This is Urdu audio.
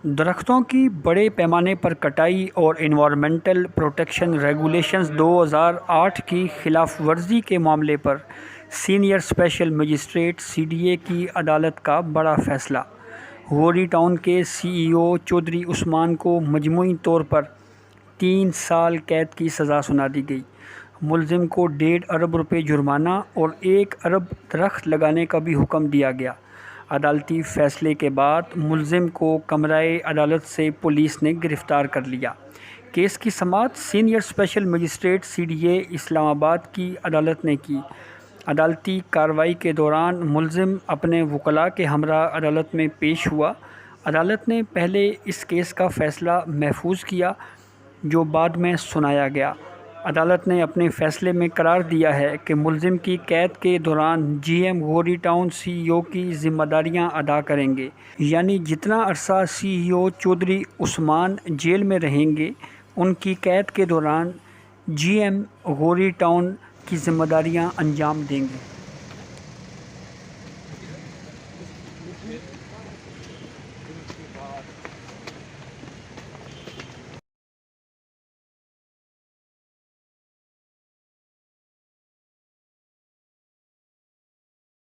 درختوں کی بڑے پیمانے پر کٹائی اور انوائرمنٹل پروٹیکشن ریگولیشنز 2008 کی خلاف ورزی کے معاملے پر سینئر اسپیشل مجسٹریٹ CDA کی عدالت کا بڑا فیصلہ۔ غوری ٹاؤن کے CEO چودھری عثمان کو مجموعی طور پر 3 سال قید کی سزا سنا دی گئی۔ ملزم کو 1.5 ارب روپے جرمانہ اور 1 ارب درخت لگانے کا بھی حکم دیا گیا۔ عدالتی فیصلے کے بعد ملزم کو کمرۂ عدالت سے پولیس نے گرفتار کر لیا۔ کیس کی سماعت سینئر اسپیشل مجسٹریٹ CDA اسلام آباد کی عدالت نے کی۔ عدالتی کارروائی کے دوران ملزم اپنے وکلاء کے ہمراہ عدالت میں پیش ہوا۔ عدالت نے پہلے اس کیس کا فیصلہ محفوظ کیا جو بعد میں سنایا گیا۔ عدالت نے اپنے فیصلے میں قرار دیا ہے کہ ملزم کی قید کے دوران GM غوری ٹاؤن CEO کی ذمہ داریاں ادا کریں گے، یعنی جتنا عرصہ CEO چودھری عثمان جیل میں رہیں گے ان کی قید کے دوران GM غوری ٹاؤن کی ذمہ داریاں انجام دیں گے۔